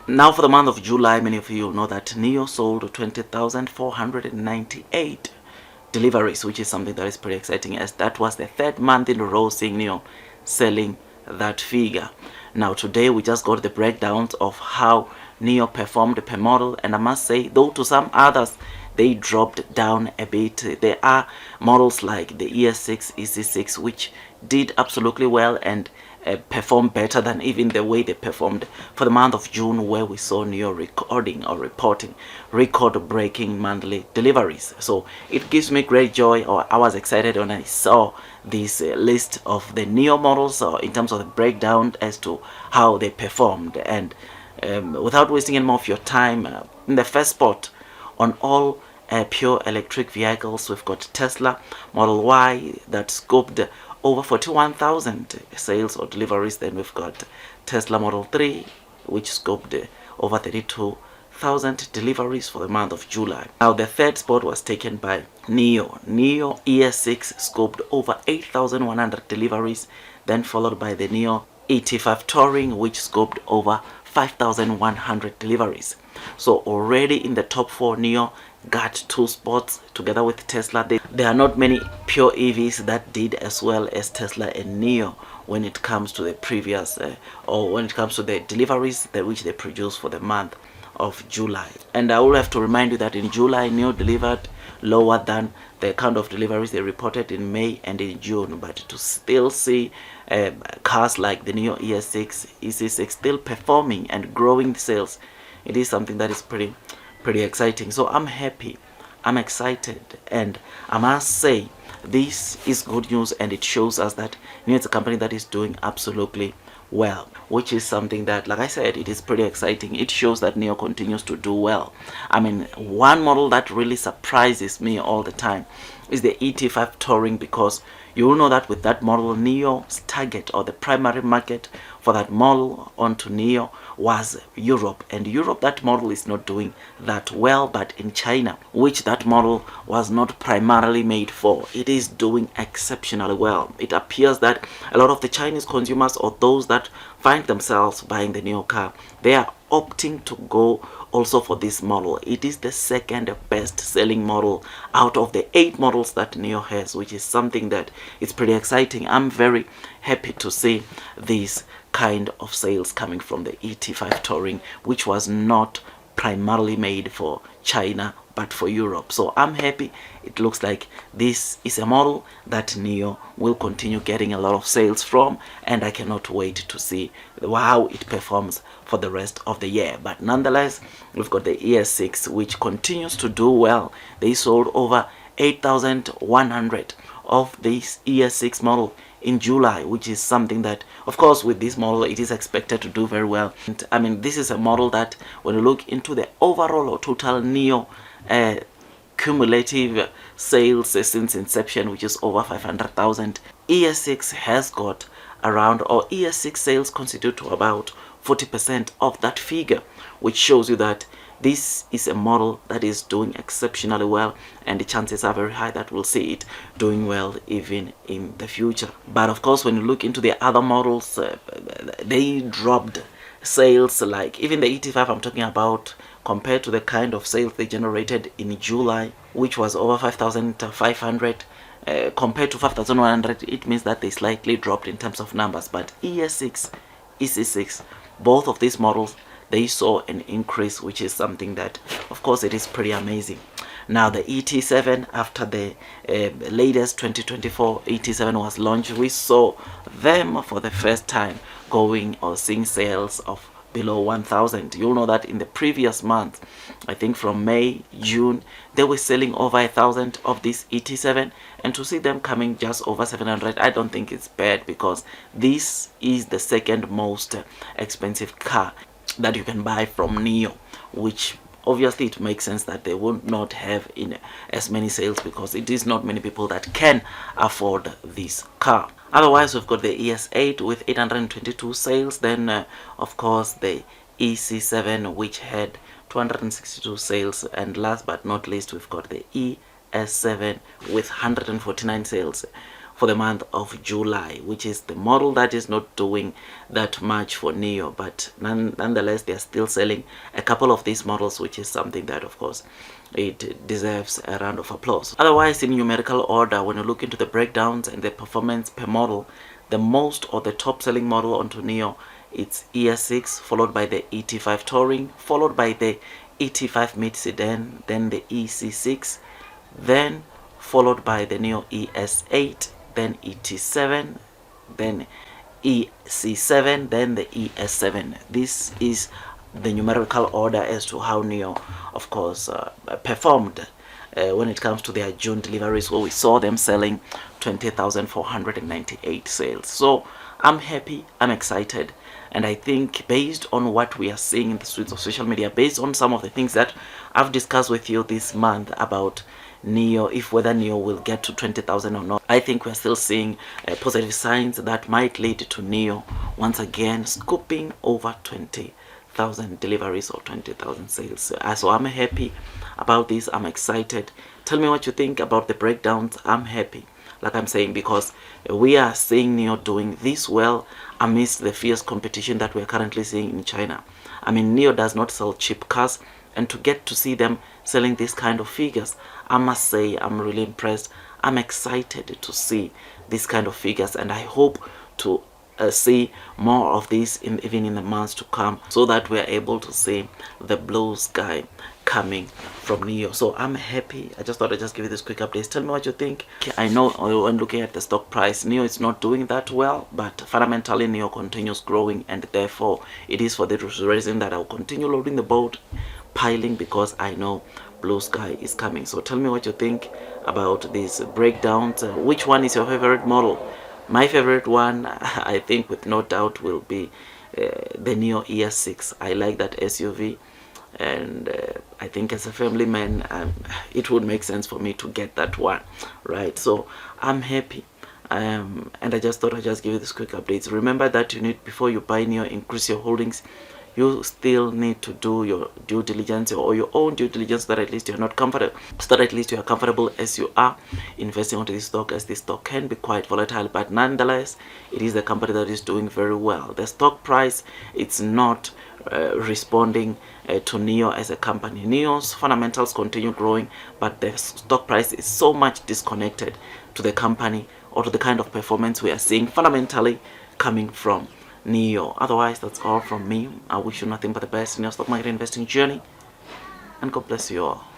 Now for the month of July, many of you know that Nio sold 20,498 deliveries, which is something that is pretty exciting, as that was the third month in a row seeing Nio selling that figure. Now today we just got the breakdowns of how Nio performed per model, and I must say, though to some others they dropped down a bit, there are models like the ES6, EC6 which did absolutely well and perform better than even the way they performed for the month of June, where we saw Nio recording or reporting record-breaking monthly deliveries. So it gives me great joy, or I was excited when I saw this list of the Nio models, in terms of the breakdown as to how they performed. And without wasting any more of your time, in the first spot on all pure electric vehicles, we've got Tesla Model Y that scoped over 41,000 sales or deliveries. Then we've got Tesla Model 3, which scoped over 32,000 deliveries for the month of July. Now the third spot was taken by Nio ES6, scoped over 8,100 deliveries, then followed by the Nio ET5 Touring, which scoped over 5,100 deliveries. So already in the top 4, Nio got 2 spots together with Tesla. There are not many pure EVs that did as well as Tesla and Nio when it comes to the previous or when it comes to the deliveries which they produced for the month of July. And I will have to remind you that in July, Nio delivered lower than the kind of deliveries they reported in May and in June, but to still see cars like the Nio ES6, EC6 still performing and growing sales, it is something that is pretty exciting. So I'm happy, I'm excited, and I must say this is good news, and it shows us that Nio is a company that is doing absolutely well, which is something that, like I said, it is pretty exciting. It shows that Nio continues to do well. I mean, one model that really surprises me all the time is the ET5 Touring, because you will know that with that model, Nio's target or the primary market for that model onto Nio was Europe, and Europe, that model is not doing that well, but in China, which that model was not primarily made for, it is doing exceptionally well. It appears that a lot of the Chinese consumers, or those that find themselves buying the Nio car, they are opting to go also for this model. It is the second best selling model out of the 8 models that Nio has, which is something that is pretty exciting. I'm very happy to see this kind of sales coming from the ET5 Touring, which was not primarily made for China but for Europe. So I'm happy. It looks like this is a model that Nio will continue getting a lot of sales from, and I cannot wait to see how it performs for the rest of the year. But nonetheless, we've got the ES6, which continues to do well. They sold over 8,100 of this ES6 model in July, which is something that, of course, with this model it is expected to do very well. And I mean, this is a model that when you look into the overall or total Nio cumulative sales since inception, which is over 500,000, ES6 has got around, or ES6 sales constitute to about 40% of that figure, which shows you that this is a model that is doing exceptionally well, and the chances are very high that we'll see it doing well even in the future. But of course, when you look into the other models, they dropped sales, like even the ET5 I'm talking about, compared to the kind of sales they generated in July, which was over 5,500. Compared to 5,100, it means that they slightly dropped in terms of numbers. But ES6, EC6, both of these models, they saw an increase, which is something that, of course, it is pretty amazing. Now the ET7, after the latest 2024 ET7 was launched, we saw them for the first time going or seeing sales of below 1,000. You'll know that in the previous month, I think from May, June, they were selling over 1,000 of this ET7, and to see them coming just over 700, I don't think it's bad, because this is the second most expensive car that you can buy from Nio, which obviously it makes sense that they would not have in as many sales, because it is not many people that can afford this car. Otherwise, we've got the ES8 with 822 sales. Then of course the EC7, which had 262 sales, and last but not least, we've got the ES7 with 149 sales. for the month of July, which is the model that is not doing that much for Nio, but nonetheless they are still selling a couple of these models, which is something that of course it deserves a round of applause. Otherwise, in numerical order, when you look into the breakdowns and the performance per model, the most or the top selling model onto Nio, it's ES6, followed by the ET5 Touring, followed by the ET5 mid sedan, then the EC6, then followed by the Nio ES8, then ET7, then EC7, then the ES7. This is the numerical order as to how Nio, of course, performed when it comes to their June deliveries, where we saw them selling 20,498 sales. So I'm happy, I'm excited, and I think based on what we are seeing in the streets of social media, based on some of the things that I've discussed with you this month about Nio, if whether Nio will get to 20,000 or not, I think we're still seeing positive signs that might lead to Nio once again scooping over 20,000 deliveries or 20,000 sales. So I'm happy about this. I'm excited. Tell me what you think about the breakdowns. I'm happy, like I'm saying, because we are seeing Nio doing this well amidst the fierce competition that we're currently seeing in China. I mean, Nio does not sell cheap cars, and to get to see them selling these kind of figures, I must say I'm really impressed. I'm excited to see these kind of figures, and I hope to see more of this even in the months to come, so that we're able to see the blue sky coming from Nio. So I'm happy. I just thought I'd just give you this quick update. Tell me what you think. I know when looking at the stock price, Nio is not doing that well, but fundamentally Nio continues growing, and therefore it is for this reason that I'll continue loading the boat, piling, because I know blue sky is coming. So tell me what you think about these breakdowns. Which one is your favorite model? My favorite one, I think with no doubt, will be the Nio ES6. I like that SUV, and I think as a family man, it would make sense for me to get that one, right? So I'm happy, and I just thought I'd just give you this quick updates. Remember that you need, before you buy Nio, increase your holdings. You still need to do your due diligence, or your own due diligence, so that at least you're not comfortable, so that at least you are comfortable as you are investing onto this stock, as this stock can be quite volatile, but nonetheless it is the company that is doing very well. The stock price, it's not responding to Nio as a company. Nio's fundamentals continue growing, but the stock price is so much disconnected to the company, or to the kind of performance we are seeing fundamentally coming from Nio. Otherwise, that's all from me. I wish you nothing but the best in your stock market investing journey, and God bless you all.